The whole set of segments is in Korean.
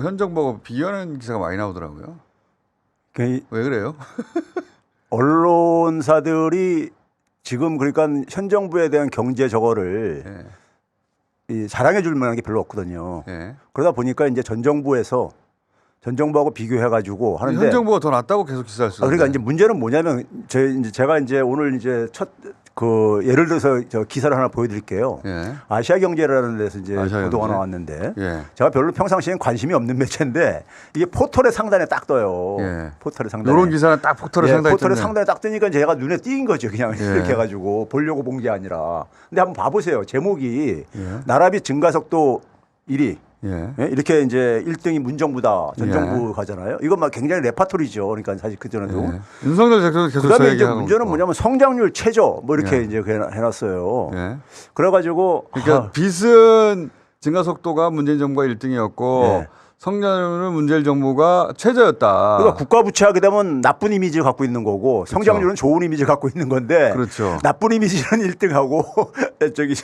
현 정부하고 비교하는 기사가 많이 나오더라고요. 왜 그래요? 언론사들이 지금 그러니까 현 정부에 대한 경제 저거를 이 자랑해 줄 만한 게 별로 없거든요. 그러다 보니까 이제 전 정부에서 전 정부하고 비교해 가지고 하는데 현 정부가 더 낫다고 계속 기사를 쓰는데. 그러니까 이제 문제는 뭐냐면 제가 이제 오늘 이제 첫 그 예를 들어서 저 기사를 하나 보여드릴게요. 아시아 경제라는 데서 이제 보도가 나왔는데 제가 별로 평상시엔 관심이 없는 매체인데 이게 포털의 상단에 딱 떠요. 포털의 상단에. 이런 기사는 딱 포털의 상단에 포털의 상단에 딱 뜨니까 제가 눈에 띄인 거죠. 그냥 이렇게 해가지고 보려고 본 게 아니라. 근데 한번 봐보세요. 제목이 나라비 증가속도 1위. 이렇게 이제 1등이 문정부다. 전 정부 가잖아요. 이건 막 굉장히 레파토리죠. 그러니까 사실 그전에도. 윤석열 대통령 계속 그다음에 이제 문제는 뭐냐면 성장률 최저 뭐 이렇게 이제 해놨어요. 그래가지고 그러니까 빚은 증가 속도가 문재인 정부가 1등이었고 성장률은 문재인 정부가 최저였다. 그러니까 국가 부채하게 되면 나쁜 이미지를 갖고 있는 거고 성장률은 좋은 이미지를 갖고 있는 건데 나쁜 이미지는 1등하고 저기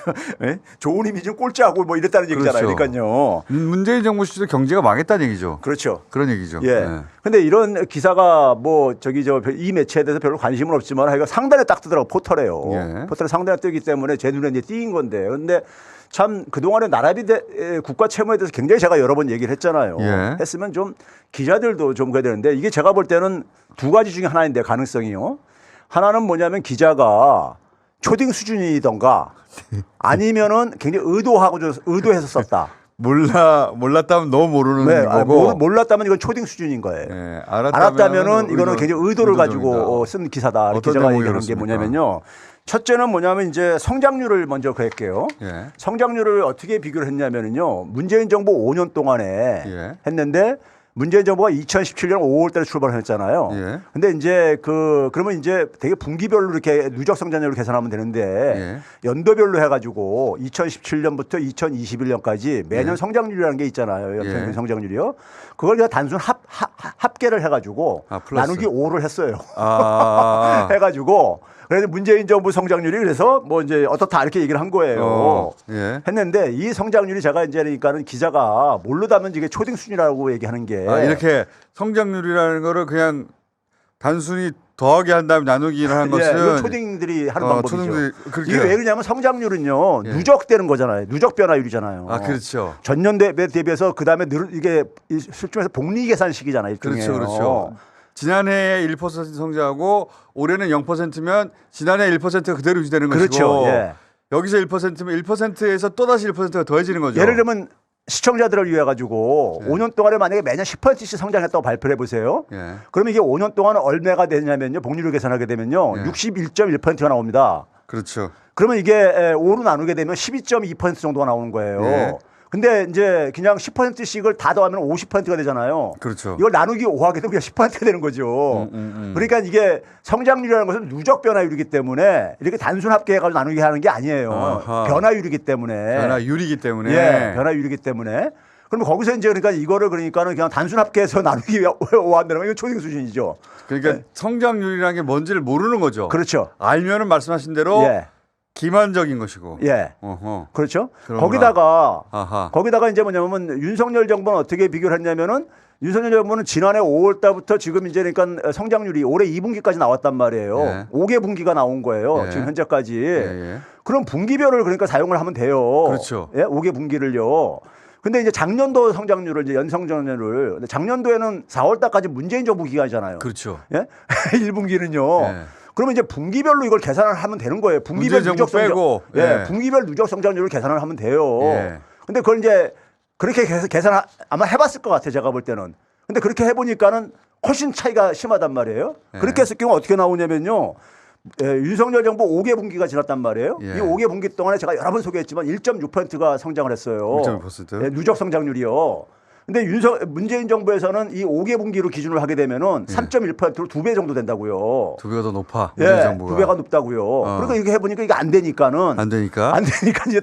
좋은 이미지는 꼴찌하고 뭐 이랬다는 얘기잖아요. 그러니까요. 문재인 정부 시절에 경제가 망했다는 얘기죠. 그렇죠. 그런 얘기죠. 근데 이런 기사가 뭐 저기 이 매체에 대해서 별로 관심은 없지만 하여간 상단에 딱 뜨더라고. 포털에요. 포털에 상단에 뜨기 때문에 제 눈에 이제 띄인 건데. 그런데 참 그동안에 나라비 국가 채무에 대해서 굉장히 제가 여러 번 얘기를 했잖아요. 했으면 좀 기자들도 좀 그래야 되는데 이게 제가 볼 때는 두 가지 중에 하나인데 가능성이요. 하나는 뭐냐면 기자가 초딩 수준이던가 아니면은 굉장히 의도해서 썼다. 몰랐다면 너무 모르는 거고. 몰랐다면 이건 초딩 수준인 거예요. 알았다면은 이거는 굉장히 의도를 가지고 쓴 기사다. 이렇게 제가 얘기하는 게 뭐냐면요. 첫째는 뭐냐면 이제 성장률을 먼저 그랬게요. 성장률을 어떻게 비교를 했냐면요. 문재인 정부 5년 동안에 했는데 문재인 정부가 2017년 5월 달에 출발했잖아요. 근데 이제 그러면 이제 되게 분기별로 이렇게 누적 성장률을 계산하면 되는데 연도별로 해가지고 2017년부터 2021년까지 매년 성장률이라는 게 있잖아요. 연평균 성장률이요. 그걸 그냥 단순 합계를 해가지고 나누기 5를 했어요. 해가지고 그래서 문재인 정부 성장률이 그래서 뭐 이제 어떻다 이렇게 얘기를 한 거예요. 했는데 이 성장률이 제가 이제 그러니까는 기자가 모르다면 이게 초딩 수준이라고 얘기하는 게 이렇게 성장률이라는 거를 그냥 단순히 더하기 한 다음에 나누기를 하는 것은 초딩들이 하는 방법이죠. 이게 왜 그러냐면 성장률은요 누적되는 거잖아요. 누적 변화율이잖아요. 그렇죠. 전년 대비해서 그 다음에 이게 실제로 복리 계산식이잖아요. 그렇죠. 지난해에 1% 성장하고 올해는 0%면 지난해 1%가 그대로 유지되는 것이고 여기서 1%면 1%에서 또다시 1%가 더해지는 거죠. 예를 들면 시청자들을 위해 가지고 5년 동안에 만약에 매년 10%씩 성장했다고 발표를 해보세요. 그러면 이게 5년 동안 얼마가 되냐면요. 복리를 계산하게 되면요. 61.1%가 나옵니다. 그렇죠. 그러면 이게 5로 나누게 되면 12.2% 정도가 나오는 거예요. 근데 이제 그냥 10%씩을 다 더하면 50%가 되잖아요. 그렇죠. 이걸 나누기 5하게 되면 그냥 10%가 되는 거죠. 그러니까 이게 성장률이라는 것은 누적 변화율이기 때문에 이렇게 단순 합계해가지고 나누기 하는 게 아니에요. 변화율이기 때문에. 변화율이기 때문에. 변화율이기 때문에. 그러면 거기서 이제 그러니까 이거를 그러니까는 그냥 단순 합계해서 나누기 5 한다는 건 이건 초딩 수준이죠. 그러니까 성장률이라는 게 뭔지를 모르는 거죠. 그렇죠. 알면은 말씀하신 대로 기만적인 것이고. 그렇죠. 거기다가 이제 뭐냐면 윤석열 정부는 어떻게 비교를 했냐면은 윤석열 정부는 지난해 5월 달부터 지금 이제 그러니까 성장률이 올해 2분기까지 나왔단 말이에요. 5개 분기가 나온 거예요. 지금 현재까지. 그럼 분기별을 그러니까 사용을 하면 돼요. 그렇죠. 5개 분기를요. 근데 이제 작년도 성장률을 이제 연성장률을 작년도에는 4월 달까지 문재인 정부 기간이잖아요. 그렇죠. 1분기는요. 그러면 이제 분기별로 이걸 계산을 하면 되는 거예요. 분기별 누적 성장, 분기별 누적 성장률을 계산을 하면 돼요. 근데 그걸 이제 그렇게 계산 아마 해봤을 것 같아요. 제가 볼 때는. 근데 그렇게 해보니까는 훨씬 차이가 심하단 말이에요. 그렇게 했을 경우 어떻게 나오냐면요. 윤석열 정부 5개 분기가 지났단 말이에요. 이 5개 분기 동안에 제가 여러 번 소개했지만 1.6%가 성장을 했어요. 1.6%? 누적 성장률이요. 근데 문재인 정부에서는 이 5개 분기로 기준을 하게 되면은 3.1%로 2배 정도 된다고요. 2배가 더 높아. 문재인 정부가. 2배가 높다고요. 그러니까 이렇게 해보니까 이게 안 되니까는. 안 되니까 이제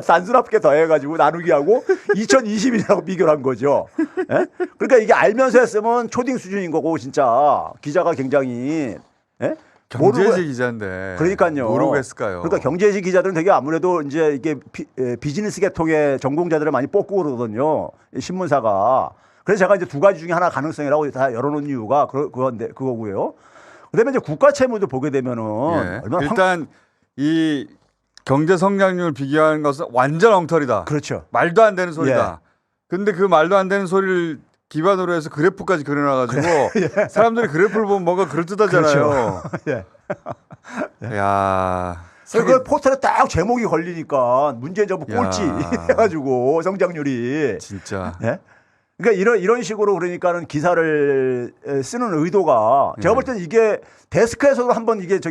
단순 합계 더해가지고 나누기하고 2020이라고 비교를 한 거죠. 그러니까 이게 알면서 했으면 초딩 수준인 거고 진짜 기자가 굉장히. 경제지 기자인데. 그러니까요. 모르고 했을까요? 그러니까 경제지 기자들은 되게 아무래도 이제 이게 비즈니스 계통의 전공자들을 많이 뽑고 그러거든요. 신문사가. 그래서 제가 이제 두 가지 중에 하나 가능성이라고 다 열어놓은 이유가 그거고요. 그다음에 이제 국가 채무도 보게 되면은 얼마나 일단 이 경제 성장률 비교하는 것은 완전 엉터리다. 그렇죠. 말도 안 되는 소리다. 근데 그 말도 안 되는 소리를 기반으로 해서 그래프까지 그려놔가지고 사람들이 그래프를 보면 뭔가 그럴듯하잖아요. 그렇죠. 야, 그 포스터에 딱 제목이 걸리니까 문재인 정부 꼴찌 해가지고 성장률이 진짜. 그러니까 이런 식으로 그러니까는 기사를 쓰는 의도가 제가 볼 때는 이게 데스크에서도 한번 이게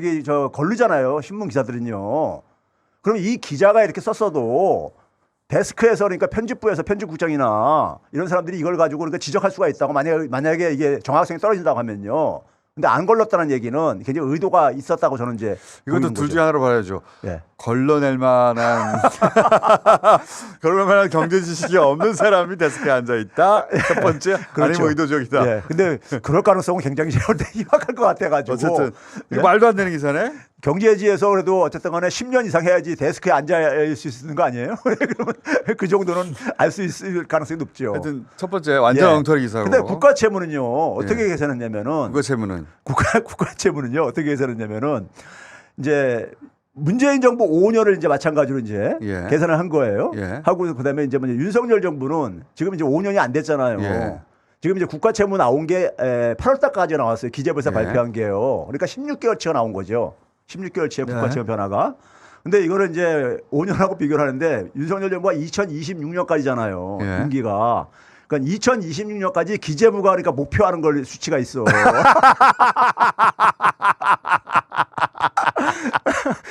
걸리잖아요. 신문 기사들은요. 그럼 이 기자가 이렇게 썼어도 데스크에서 그러니까 편집부에서 편집국장이나 이런 사람들이 이걸 가지고 그러니까 지적할 수가 있다고 만약에 이게 정확성이 떨어진다고 하면요. 근데 안 걸렸다는 얘기는 굉장히 의도가 있었다고 저는 이제 이것도 둘 중에 하나로 봐야죠. 예. 걸러낼 만한 경제 지식이 없는 사람이 데스크에 앉아 있다. 첫 번째. 그렇죠. 아니면 의도적이다. 예. 근데 그럴 가능성은 굉장히 희박할 것 같아가지고. 어쨌든 이거 말도 안 되는 기사네. 경제지에서 그래도 어쨌든 간에 10년 이상 해야지 데스크에 앉아 있을 수 있는 거 아니에요? 그러면 그 정도는 알 수 있을 가능성이 높죠. 하여튼 첫 번째 완전 엉터리 기사고. 근데 국가 채무는요. 어떻게 계산했냐면은 국가 채무는요. 어떻게 계산했냐면은 이제 문재인 정부 5년을 이제 마찬가지로 이제 계산을 한 거예요. 하고 그다음에 이제 윤석열 정부는 지금 이제 5년이 안 됐잖아요. 지금 이제 국가 채무 나온 게 8월 달까지 나왔어요. 기재부에서 발표한 게요. 그러니까 16개월치가 나온 거죠. 16개월치의 국가 채무 변화가. 근데 이거를 이제 5년하고 비교를 하는데 윤석열 정부가 2026년까지잖아요. 임기가. 그러니까 2026년까지 기재부가 그러니까 목표하는 걸 수치가 있어.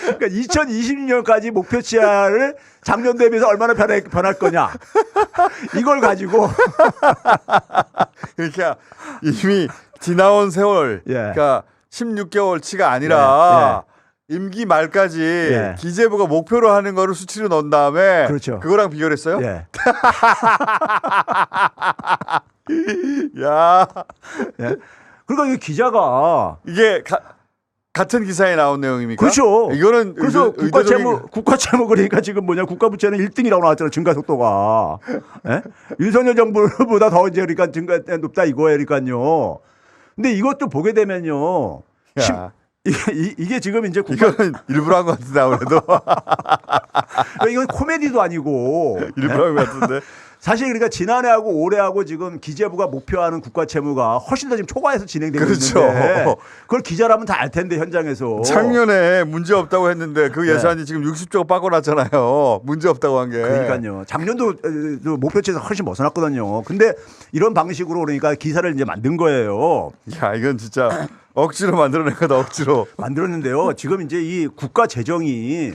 그러니까 2026년까지 목표치를 작년 대비해서 얼마나 변할 거냐. 이걸 가지고 그러니까 이미 지나온 세월 그러니까 16개월치가 아니라 임기 말까지 기재부가 목표로 하는 거를 수치로 넣은 다음에 그렇죠. 그거랑 비교를 했어요? 야. 그러니까 이 기자가 이게 같은 기사에 나온 내용입니까? 그렇죠. 이거는 그래서 국가 채무 그러니까 지금 국가 부채는 1등이라고 나왔잖아요. 증가 속도가. 윤석열 정부보다 더 이제 그러니까 증가 높다 이거예요. 그러니까요. 근데 이것도 보게 되면요. 이게 지금 이제 이거는 일부러 한 것 같은데 아무래도 이건 코미디도 아니고 일부러 한 것 같은데 사실 그러니까 지난해하고 올해하고 지금 기재부가 목표하는 국가 채무가 훨씬 더 지금 초과해서 진행되고 있는데 그걸 기자라면 다 알 텐데 현장에서 작년에 문제 없다고 했는데 그 예산이 지금 60조가 빠져났잖아요. 문제 없다고 한 게. 그러니까요. 작년도 목표치에서 훨씬 벗어났거든요. 근데 이런 방식으로 그러니까 기사를 이제 만든 거예요. 야 이건 진짜 억지로 만들어낸 거다. 억지로 만들었는데요. 지금 이제 이 국가 재정이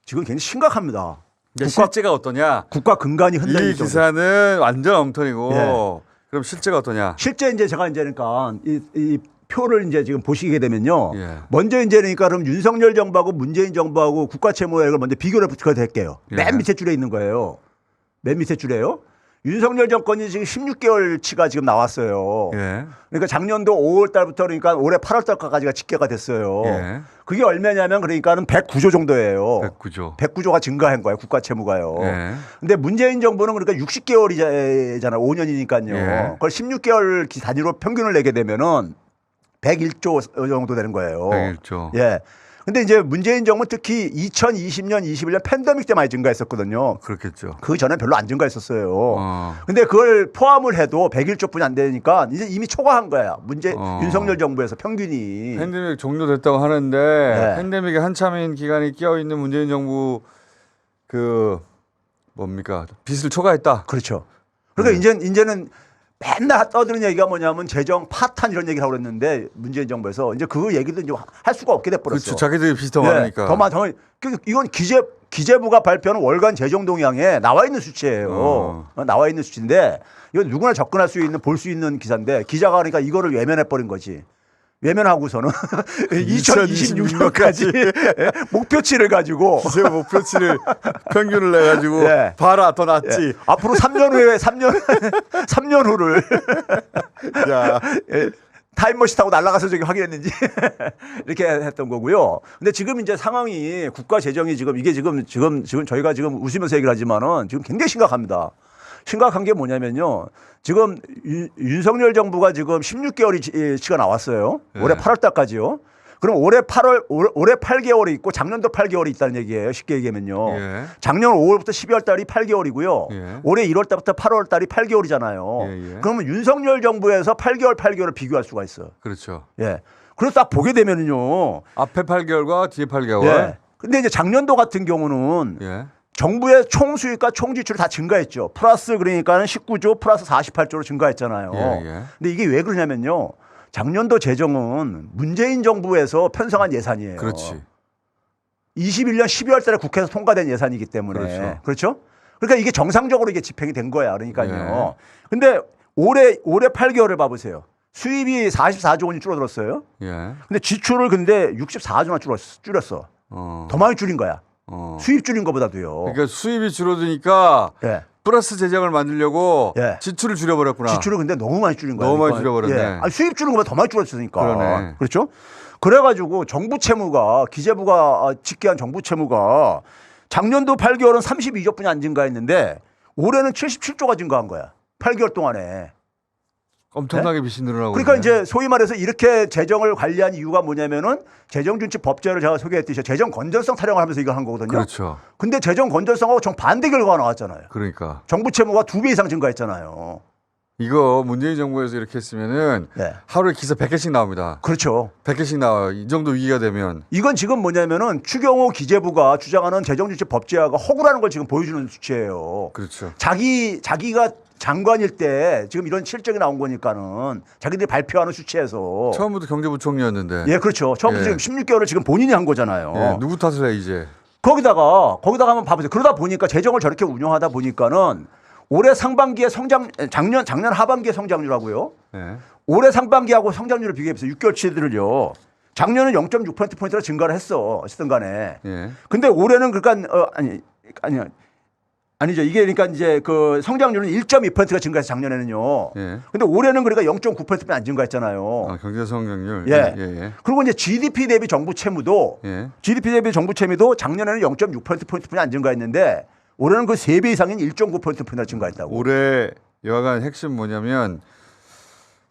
지금 굉장히 심각합니다. 실제가 어떠냐? 국가 근간이 흔들리죠. 이 기사는 완전 엉터리고 그럼 실제가 어떠냐? 실제 이제 제가 이제 그러니까 이 표를 이제 지금 보시게 되면요. 먼저 이제 그러니까 그럼 윤석열 정부하고 문재인 정부하고 국가 채무액을 먼저 비교를 할게요. 맨 밑에 줄에 있는 거예요. 맨 밑에 줄에요. 윤석열 정권이 지금 16개월치가 지금 나왔어요. 그러니까 작년도 5월 달부터 그러니까 올해 8월 달까지가 집계가 됐어요. 그게 얼마냐면 그러니까는 109조 정도예요. 109조가 증가한 거예요. 국가 채무가요. 근데 문재인 정부는 그러니까 60개월이잖아요. 5년이니까요. 그걸 16개월 단위로 평균을 내게 되면은 101조 정도 되는 거예요. 101조. 근데 이제 문재인 정부는 특히 2020년, 21년 팬데믹 때 많이 증가했었거든요. 그렇겠죠. 그 전에 별로 안 증가했었어요. 근데 그걸 포함을 해도 101조뿐이 안 되니까 이제 이미 초과한 거야. 윤석열 정부에서 평균이. 팬데믹 종료됐다고 하는데 팬데믹에 한참인 기간이 끼어 있는 문재인 정부 그 뭡니까? 빚을 초과했다. 그렇죠. 그러니까 이제는 맨날 떠드는 얘기가 뭐냐면 재정 파탄 이런 얘기를 하고 그랬는데 문재인 정부에서 이제 그 얘기도 이제 할 수가 없게 돼버렸어. 그렇죠. 자기들이 빚이 더 많으니까. 더 많아. 이건 기재부가 발표하는 월간 재정 동향에 나와 있는 수치예요. 나와 있는 수치인데 이건 누구나 접근할 수 있는 볼 수 있는 기사인데 기자가 그러니까 이거를 외면해 버린 거지. 외면하고서는 2026년까지 목표치를 가지고 기재부 목표치를 평균을 내가지고 봐라 더 낫지. 앞으로 3년 후에 3년 후를 타임머신 타고 날아가서 저기 확인했는지 이렇게 했던 거고요. 근데 지금 이제 상황이 국가 재정이 지금 이게 지금 저희가 지금 웃으면서 얘기를 하지만은 지금 굉장히 심각합니다. 심각한 게 뭐냐면요. 지금 윤석열 정부가 지금 16개월치가 나왔어요. 예. 올해 8월 달까지요. 그럼 올해 8개월이 있고 작년도 8개월이 있다는 얘기예요. 쉽게 얘기하면요. 예. 작년 5월부터 12월 달이 8개월이고요. 예. 올해 1월 달부터 8월 달이 8개월이잖아요. 예. 그러면 윤석열 정부에서 8개월을 비교할 수가 있어요. 그렇죠. 예. 그래서 딱 보게 되면은요. 앞에 8개월과 뒤에 8개월. 예. 근데 이제 작년도 같은 경우는 예. 정부의 총 수익과 총 지출이 다 증가했죠. 플러스 그러니까는 19조 플러스 48조로 증가했잖아요. 예. 근데 이게 왜 그러냐면요. 작년도 재정은 문재인 정부에서 편성한 예산이에요. 그렇지. 21년 12월 달에 국회에서 통과된 예산이기 때문에. 그렇죠? 그러니까 이게 정상적으로 이게 집행이 된 거야. 그러니까요. 근데 올해 8개월을 봐보세요. 수입이 44조 원이 줄어들었어요. 예. 근데 지출을 근데 64조나 줄였어. 더 많이 줄인 거야. 수입 줄인 것보다도요. 그러니까 수입이 줄어드니까 예. 플러스 재정을 만들려고 예. 지출을 줄여버렸구나. 지출을 근데 너무 많이 줄인 거야. 너무 많이 줄여버렸네. 예. 아니, 수입 줄인 것보다 더 많이 줄었으니까. 그러네. 그렇죠? 그래가지고 정부 채무가 기재부가 집계한 정부 채무가 작년도 8개월은 32조뿐이 안 증가했는데 올해는 77조가 증가한 거야. 8개월 동안에. 엄청나게 빚이 늘어나고. 그러니까 있네. 이제 소위 말해서 이렇게 재정을 관리한 이유가 뭐냐면은 재정준칙 법제를 제가 소개했듯이 재정 건전성 타령을 하면서 이걸 한 거거든요. 그렇죠. 근데 재정 건전성하고 정반대 결과가 나왔잖아요. 그러니까 정부 채무가 2배 이상 증가했잖아요. 이거 문재인 정부에서 이렇게 했으면은 네. 하루에 기사 100개씩 나옵니다. 그렇죠. 100개씩 나와요. 이 정도 위기가 되면. 이건 지금 뭐냐면은 추경호 기재부가 주장하는 재정준칙 법제화가 허구라는 걸 지금 보여주는 수치예요. 그렇죠. 자기가 장관일 때 지금 이런 실적이 나온 거니까는 자기들이 발표하는 수치에서 처음부터 경제부총리였는데. 예, 그렇죠. 처음부터 예. 지금 16개월을 지금 본인이 한 거잖아요. 예, 누구 탓을 해 이제. 거기다가 한번 봐보세요. 그러다 보니까 재정을 저렇게 운영하다 보니까는 올해 상반기에 작년 하반기에 성장률하고요. 예. 올해 상반기하고 성장률을 비교해보세요. 6개월치들을요. 작년은 0.6%포인트로 증가를 했어. 어쨌든 간에. 예. 근데 올해는 그러니까 아니죠. 이게 그러니까 이제 그 성장률은 1.2%가 증가해서 작년에는요. 예. 근데 올해는 그러니까 0.9%뿐이 안 증가했잖아요. 아, 경제 성장률. 예. 예. 그리고 이제 GDP 대비 정부 채무도 예. GDP 대비 정부 채무도 작년에는 0.6%포인트뿐이 안 증가했는데 올해는 그 3배 이상인 1.9%포인트나 증가했다고. 올해 여하간 핵심 뭐냐면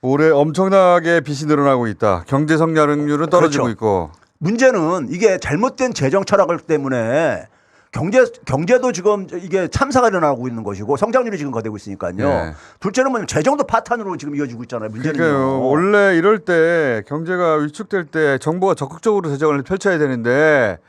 올해 엄청나게 빚이 늘어나고 있다. 경제 성장률은 떨어지고 그렇죠. 있고. 문제는 이게 잘못된 재정 철학을 때문에 경제도 지금 이게 참사가 일어나고 있는 것이고 성장률이 지금 거되고 있으니까요. 예. 둘째는 뭐냐면 재정도 파탄으로 지금 이어지고 있잖아요. 문제는요. 그러니까요. 원래 이럴 때 경제가 위축될 때 정부가 적극적으로 재정을 펼쳐야 되는데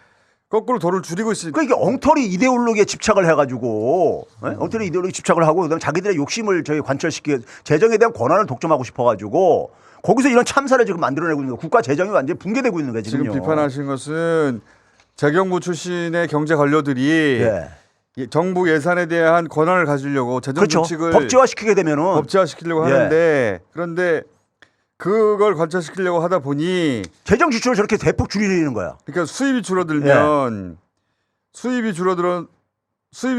거꾸로 돈을 줄이고 있으니까. 그러니까 이게 엉터리 이데올로기에 집착을 해가지고 엉터리 이데올로기 집착을 하고 그다음에 자기들의 욕심을 저희 관철시키고 재정에 대한 권한을 독점하고 싶어가지고 거기서 이런 참사를 지금 만들어내고 있는 거예요. 국가 재정이 완전히 붕괴되고 있는 거예요. 지금요. 지금 비판하신 것은 재경부 출신의 경제 관료들이 예. 정부 예산에 대한 권한을 가지려고 재정 그렇죠. 정책을 법제화시키게 되면은 법제화시키려고 예. 하는데 그런데 그걸 관철시키려고 하다 보니 재정 지출을 저렇게 대폭 줄이는 거야. 그러니까 수입이 줄어들면 수입이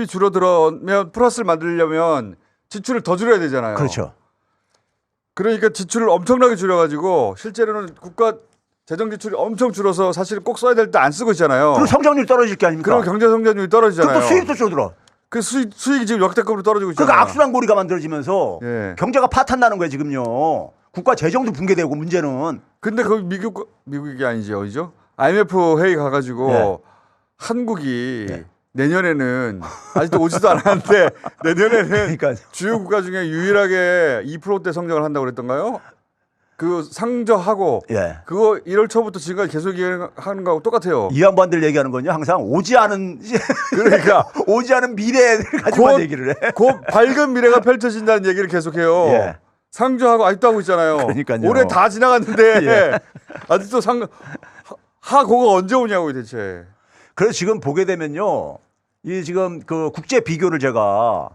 줄어들면 플러스를 만들려면 지출을 더 줄여야 되잖아요. 그렇죠. 그러니까 지출을 엄청나게 줄여가지고 실제로는 국가 재정 지출이 엄청 줄어서 사실 꼭 써야 될 때 안 쓰고 있잖아요. 그럼 성장률이 떨어질 게 아닙니까? 그럼 경제 성장률이 떨어지잖아요. 그럼 또 수입도 줄어들어. 그 수익이 지금 역대급으로 떨어지고 있잖아요. 그러니까 악순환고리가 만들어지면서 예. 경제가 파탄 나는 거예요 지금요. 국가 재정도 붕괴되고 문제는. 근데 그 미국이 아니지 어디죠? IMF 회의 가가지고 예. 한국이 내년에는 아직도 오지도 않았는데 내년에는 그러니까 주요 국가 중에 유일하게 2%대 성장을 한다고 그랬던가요? 그 상저하고 예. 그거 1월 초부터 지금까지 계속 하는 거하고 똑같아요. 이 양반들 얘기하는 건요 항상 오지 않은 그러니까 오지 않은 미래를 가지고 얘기를 해. 곧 밝은 미래가 펼쳐진다는 얘기를 계속해요. 예. 상저하고 아직도 하고 있잖아요. 그러니까요. 올해 다 지나갔는데 예. 아직도 하고가 언제 오냐고 대체. 그래서 지금 보게 되면요. 이 지금 그 국제 비교를 제가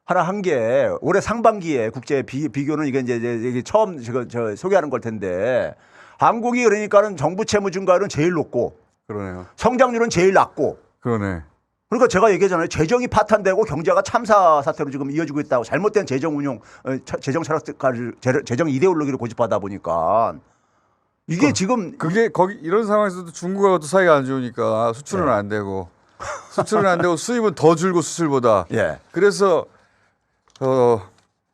하나 한 게 올해 상반기에 국제 비교는 이게 처음 저 소개하는 걸 텐데 한국이 그러니까는 정부 채무 증가율은 제일 높고 그러네요. 성장률은 제일 낮고 그러네. 그러니까 제가 얘기했잖아요. 재정이 파탄되고 경제가 참사 사태로 지금 이어지고 있다고 잘못된 재정 운용, 재정 철학까지 재정 이데올로기를 고집하다 보니까 이게 지금 그게 거기 이런 상황에서도 중국하고도 사이가 안 좋으니까 수출은 안 되고 수입은 더 줄고 수출보다. 예. 그래서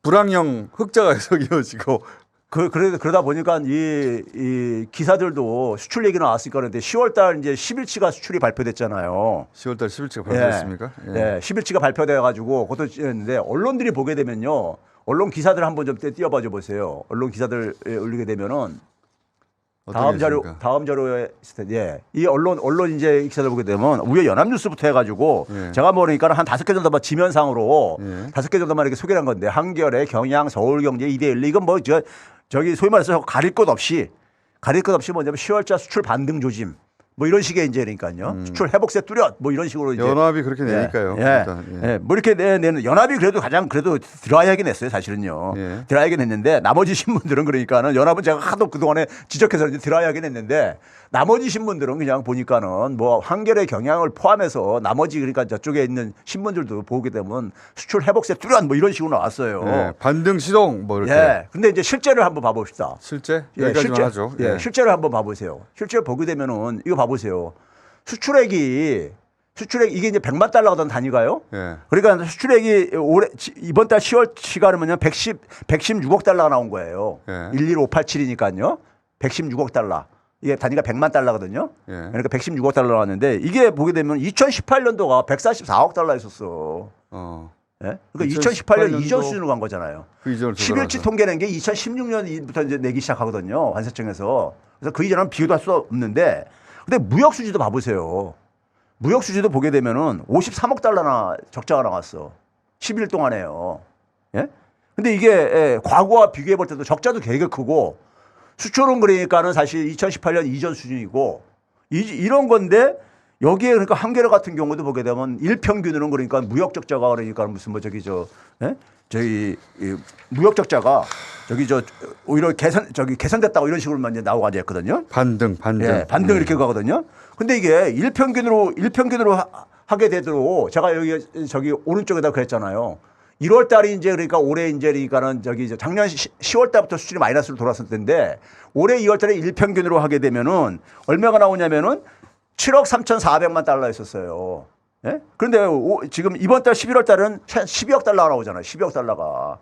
불황형 흑자가 계속 이어지고 그러다 보니까 이 기사들도 수출 얘기 나왔으니까 그런데 10월달 이제 10일치가 수출이 발표됐잖아요. 10월달 10일치가 발표됐습니까? 예, 10일치가 발표돼가지고 그것도 했는데 언론들이 보게 되면요. 언론 기사들 한번 좀 띄워봐 보세요. 언론 기사들 올리게 되면은 다음 자료에 있을 텐데, 이 언론 이제 기사들 보게 되면 우리 연합뉴스부터 해가지고 제가 모르니까 한 5개 정도만 지면상으로 5개 정도만 이렇게 소개한 건데 한겨레, 경향, 서울경제, 이데일리 이건 뭐 저기 소위 말해서 가릴 것 없이 뭐냐면 10월자 수출 반등 조짐 뭐 이런 식의 이제 그러니까요. 수출 회복세 뚜렷 뭐 이런 식으로 이제 연합이 그렇게 내니까요. 뭐 이렇게 내는 연합이 그래도 가장 드라이하게 냈어요 사실은요. 드라이하게 냈는데 나머지 신문들은 그러니까는 연합은 제가 하도 그동안에 지적해서 이제 드라이하게 냈는데 나머지 신문들은 그냥 보니까는 뭐 한겨레 경향을 포함해서 나머지 그러니까 저쪽에 있는 신문들도 보게 되면 수출 회복세 뚜렷 뭐 이런 식으로 나왔어요. 반등 시동 뭐 이렇게. 근데 이제 실제를 한번 봐봅시다. 실제? 여기까지만 하죠. 실제를 한번 봐보세요. 실제를 보게 되면은 이거 봐보세요. 수출액이 이게 이제 100만 달러가 던 단위가요. 그러니까 수출액이 이번 달 10월치가 그러면 116억 달러가 나온 거예요. 11587이니까요. 116억 달러. 이게 단위가 100만 달러거든요. 그러니까 116억 달러 나왔는데 이게 보게 되면 2018년도가 144억 달러였었어. 그러니까 2018년 이전 수준으로 간 거잖아요. 그 11치 통계낸 게 2016년부터 이제 내기 시작하거든요. 관세청에서. 그래서 그 이전은 비교도 할 수 없는데 근데 무역 수지도 봐보세요. 무역 수지도 보게 되면은 53억 달러나 적자가 나왔어. 11일 동안에요. 근데 이게 과거와 비교해 볼 때도 적자도 되게 크고 수출은 그러니까는 사실 2018년 이전 수준이고 이런 건데 여기에 그러니까 한겨레 같은 경우도 보게 되면 일평균으로는 그러니까 무역 적자가 그러니까 무슨 뭐 저기 무역 적자가 오히려 개선됐다고 이런 식으로만 이제 나오고 앉아있거든요. 반등. 반등 이렇게 가거든요. 근데 이게 일평균으로 하게 되도록 제가 저기 오른쪽에다 그랬잖아요. 1월 달이 이제 그러니까 올해 이제 그러니까는 작년 10월 달부터 수출이 마이너스로 돌아섰을 텐데 올해 2월 달에 일평균으로 하게 되면은 얼마가 나오냐면은 7억 3,400만 달러였었어요. 그런데 지금 이번 달 11월 달은 12억 달러가 나오잖아요. 12억 달러가.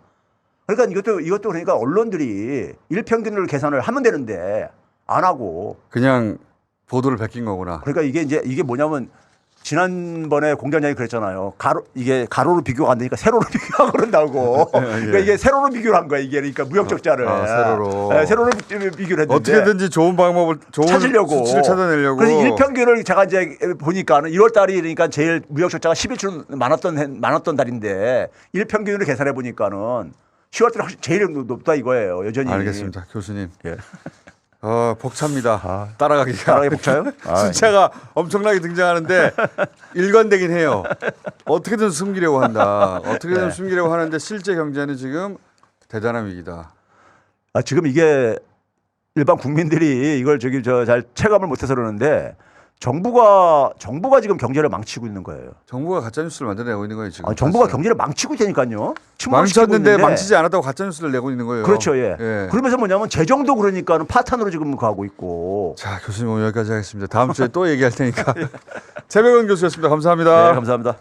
그러니까 이것도 그러니까 언론들이 일평균으로 계산을 하면 되는데 안 하고 그냥 보도를 베낀 거구나. 그러니까 이게 뭐냐면 지난번에 공장장이 그랬잖아요. 이게 가로로 비교가 안 되니까 세로로 비교하고 그런다고. 그러니까 이게 세로로 비교를 한 거야. 이게 그러니까 무역 적자를. 세로로 비교를 했는데. 어떻게든지 좋은 방법을 찾으려고. 수치를 찾아내려고. 그래서 일평균을 제가 이제 보니까는 1월 달이 그러니까 제일 무역 적자가 11주 많았던 달인데 일평균으로 계산해 보니까는 10월 달이 제일 높다 이거예요. 여전히. 알겠습니다. 교수님. 복차입니다. 따라가기가. 따라가기 복차요? 숫자가 엄청나게 등장하는데 일관되긴 해요. 어떻게든 숨기려고 한다. 어떻게든 숨기려고 하는데 실제 경제는 지금 대단한 위기다. 지금 이게 일반 국민들이 이걸 잘 체감을 못해서 그러는데 정부가 지금 경제를 망치고 있는 거예요. 정부가 가짜뉴스를 만들어내고 있는 거예요 지금. 정부가 경제를 망치고 있다니까요. 망쳤는데 망치지 않았다고 가짜뉴스를 내고 있는 거예요. 그렇죠. 그러면서 뭐냐면 재정도 그러니까는 파탄으로 지금 가고 있고. 자, 교수님 오늘 여기까지 하겠습니다. 다음 주에 또 얘기할 테니까. 최백원 교수였습니다. 감사합니다. 네, 감사합니다.